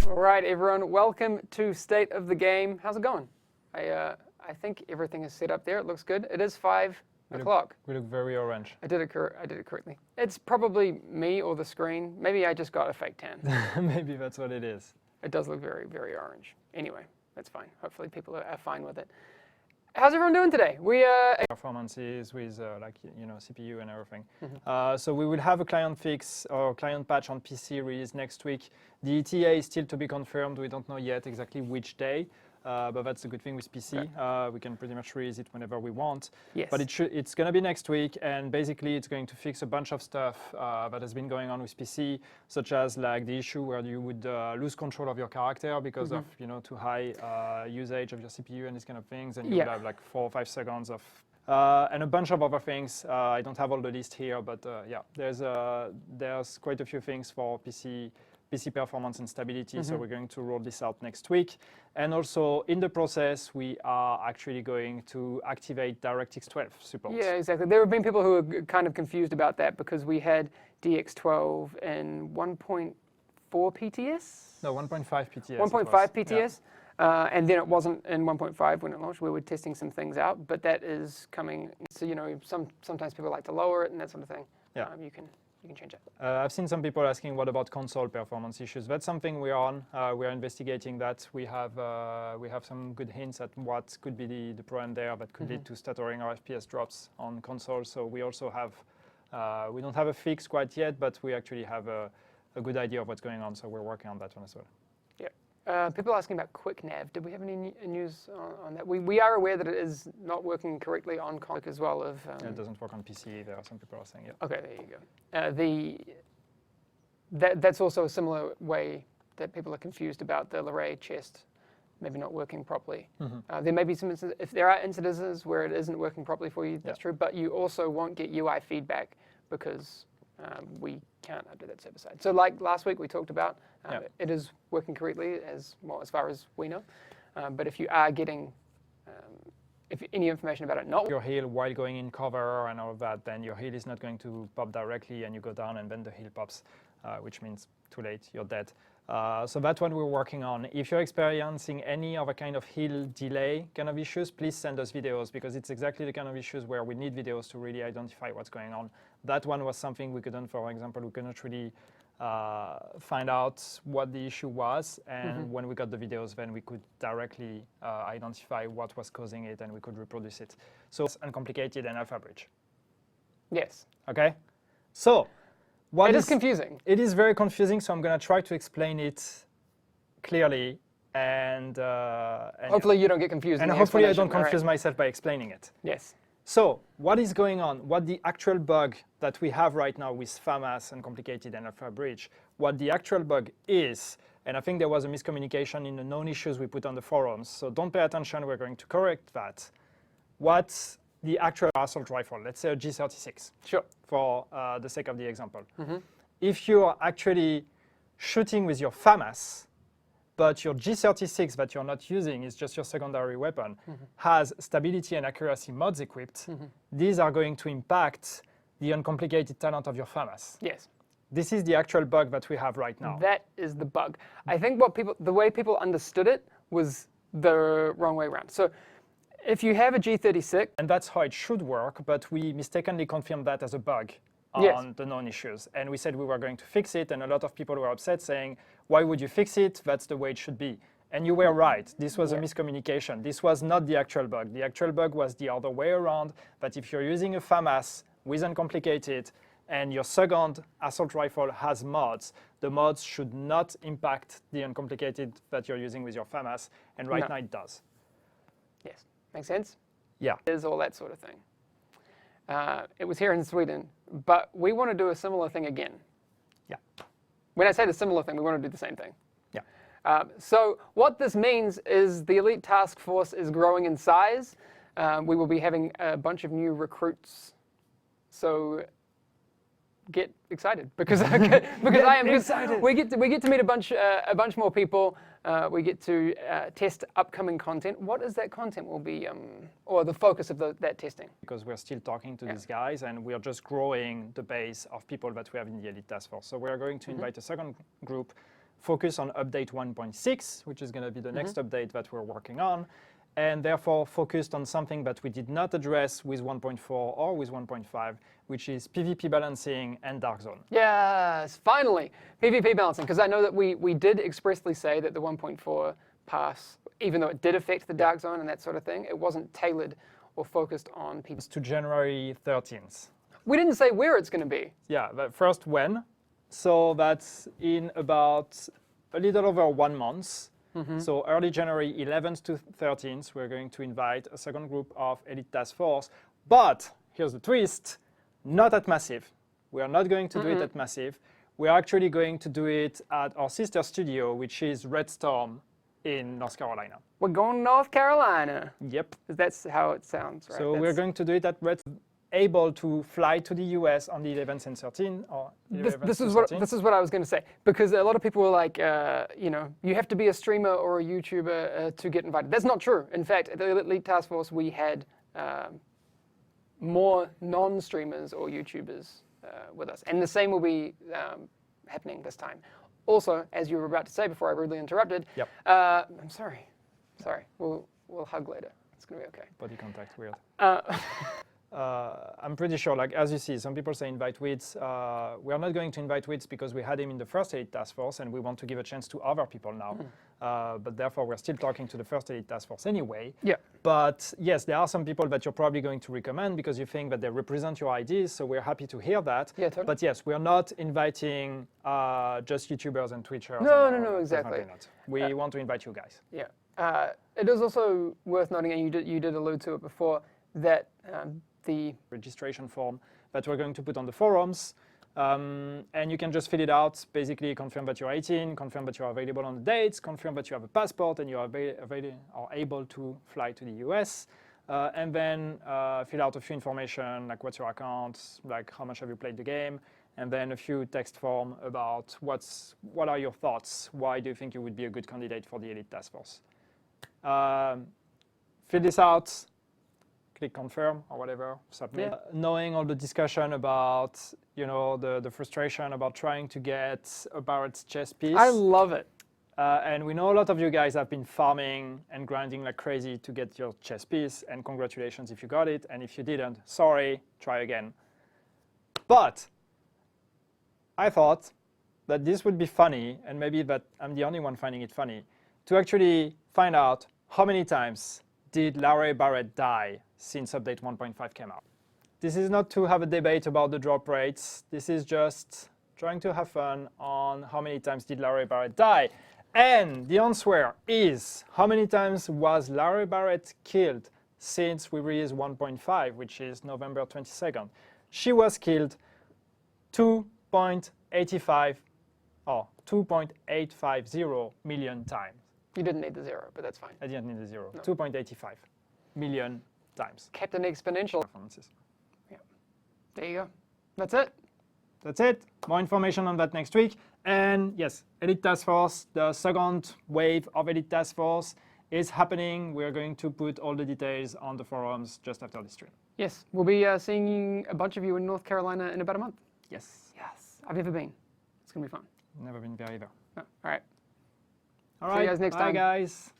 All right, everyone, welcome to State of the Game. How's it going? I think everything is set up there. It looks good. It is 5 o'clock. We look very orange. I did it correctly. It's probably me or the screen. Maybe I just got a fake tan. Maybe that's what it is. It does look very, very orange. Anyway, that's fine. Hopefully people are fine with it. How's everyone doing today? Performances with CPU and everything. So we will have a client fix or client patch on PC release next week. The ETA is still to be confirmed. We don't know yet exactly which day. But that's the good thing with PC. We can pretty much release it whenever we want. Yes. But it's going to be next week, and basically it's going to fix a bunch of stuff that has been going on with PC, such as like the issue where you would lose control of your character because of too high usage of your CPU and these kind of things, and you would have like 4 or 5 seconds of. And a bunch of other things. I don't have all the list here, but yeah, there's quite a few things for PC performance and stability, so we're going to roll this out next week. And also, in the process, we are actually going to activate DirectX 12 support. Yeah, exactly. There have been people who are kind of confused about that because we had DX12 in 1.4 PTS? No, 1.5 PTS. 1.5 PTS, yeah. And then it wasn't in 1.5 when it launched. We were testing some things out, but that is coming. So, sometimes people like to lower it and that sort of thing. Yeah. You can change it. I've seen some people asking, what about console performance issues? That's something we're on. We're investigating that. We have some good hints at what could be the problem there that could lead to stuttering or FPS drops on console. So we also have, we don't have a fix quite yet, but we actually have a good idea of what's going on. So we're working on that one as well. People are asking about QuickNav. Did we have any news on that? We are aware that it is not working correctly on console as well. It doesn't work on PC either. Some people are saying, Okay, there you go. That's also a similar way that people are confused about the Luray chest maybe not working properly. There may be some instances, if there are incidences where it isn't working properly for you, that's true. But you also won't get UI feedback because we can't update that server side. So like last week we talked about, it is working correctly as far as we know. But if you are getting if any information about it not your heal while going in cover and all of that, then your heal is not going to pop directly and you go down and then the heal pops, which means too late, you're dead. So that's what we're working on. If you're experiencing any other kind of heal delay kind of issues, please send us videos because it's exactly the kind of issues where we need videos to really identify what's going on. That one was something we couldn't, for example, we couldn't really find out what the issue was, and when we got the videos, then we could directly identify what was causing it and we could reproduce it. So it's uncomplicated and alpha bridge. Yes. Okay? So, it is confusing. It is very confusing, so I'm going to try to explain it clearly and hopefully you don't get confused. And hopefully I don't confuse myself by explaining it. Yes. So what is going on? What the actual bug that we have right now with FAMAS and complicated and alpha bridge, what the actual bug is, and I think there was a miscommunication in the known issues we put on the forums, so don't pay attention, we're going to correct that. What's the actual assault rifle, let's say a G36, sure, for the sake of the example. If you are actually shooting with your FAMAS, but your G36 that you're not using is just your secondary weapon, has stability and accuracy mods equipped, these are going to impact the uncomplicated talent of your FAMAS. Yes. This is the actual bug that we have right now. That is the bug. I think the way people understood it was the wrong way around. So if you have a G36... And that's how it should work, but we mistakenly confirmed that as a bug on the known issues. And we said we were going to fix it, and a lot of people were upset saying, why would you fix it? That's the way it should be. And you were right. This was a miscommunication. This was not the actual bug. The actual bug was the other way around, that if you're using a FAMAS with uncomplicated, and your second assault rifle has mods, the mods should not impact the uncomplicated that you're using with your FAMAS, and right now it does. Yes. Make sense? Yeah. Is all that sort of thing. It was here in Sweden, but we want to do a similar thing again. Yeah. When I say the similar thing, we want to do the same thing. Yeah. So what this means is the elite task force is growing in size. We will be having a bunch of new recruits. So get excited because because I am excited. We get to meet a bunch more people. We get to test upcoming content. What is that content will be, or the focus of that testing? Because we're still talking to these guys, and we are just growing the base of people that we have in the Elite Task Force. So we are going to invite a second group, focus on update 1.6, which is going to be the next update that we're working on, and therefore focused on something that we did not address with 1.4 or with 1.5, which is PvP balancing and Dark Zone. Yes, finally, PvP balancing, because I know that we did expressly say that the 1.4 pass, even though it did affect the Dark Zone and that sort of thing, it wasn't tailored or focused on PvP. It's to January 13th. We didn't say where it's going to be. Yeah, but first when. So that's in about a little over 1 month. So early January 11th to 13th, we're going to invite a second group of Elite Task Force. But here's the twist, not at Massive. We are not going to do it at Massive. We're actually going to do it at our sister studio, which is Red Storm in North Carolina. We're going to North Carolina. Yep. That's how it sounds, right? So we're going to do it at Red, able to fly to the US on the 11th and 13th. Or this is what I was going to say, because a lot of people were like, you know, you have to be a streamer or a YouTuber to get invited. That's not true. In fact, at the Elite Task Force, we had more non-streamers or YouTubers with us, and the same will be happening this time. Also, as you were about to say before I rudely interrupted, I'm sorry. We'll hug later. It's going to be okay. Body contact, weird. I'm pretty sure, like as you see, some people say invite Wids. We are not going to invite Wids because we had him in the first Elite Task Force and we want to give a chance to other people now. But therefore, we're still talking to the first Elite Task Force anyway. Yeah. But yes, there are some people that you're probably going to recommend because you think that they represent your ideas. So we're happy to hear that. Yeah, totally. But yes, we're not inviting just YouTubers and Twitchers. No, exactly. Definitely not. We want to invite you guys. Yeah. It is also worth noting, and you did allude to it before, that the registration form that we're going to put on the forums, and you can just fill it out, basically confirm that you're 18, confirm that you're available on the dates, confirm that you have a passport and you are able to fly to the US, and then fill out a few information, like what's your account, like how much have you played the game, and then a few text form about what are your thoughts, why do you think you would be a good candidate for the Elite Task Force. Fill this out, click confirm or whatever, submit. Yeah. Knowing all the discussion about, you know, the frustration about trying to get a Barrett's chess piece. I love it. And we know a lot of you guys have been farming and grinding like crazy to get your chess piece, and congratulations if you got it, and if you didn't, sorry, try again. But I thought that this would be funny, and maybe that I'm the only one finding it funny, to actually find out how many times did Larry Barrett die since update 1.5 came out. This is not to have a debate about the drop rates. This is just trying to have fun on how many times did Larry Barrett die. And the answer is, how many times was Larry Barrett killed since we released 1.5, which is November 22nd? She was killed 2.85 or 2.850 million times. You didn't need the zero, but that's fine. I didn't need the zero. No. 2.85 million times. Captain Exponential. Performances. Yeah. There you go. That's it. That's it. More information on that next week. And yes, Elite Task Force, the second wave of Elite Task Force is happening. We're going to put all the details on the forums just after this stream. Yes, we'll be seeing a bunch of you in North Carolina in about a month. Yes. Yes. I've never been. It's going to be fun. Never been there either. Oh, all right. All See right. you guys next Bye, time. guys.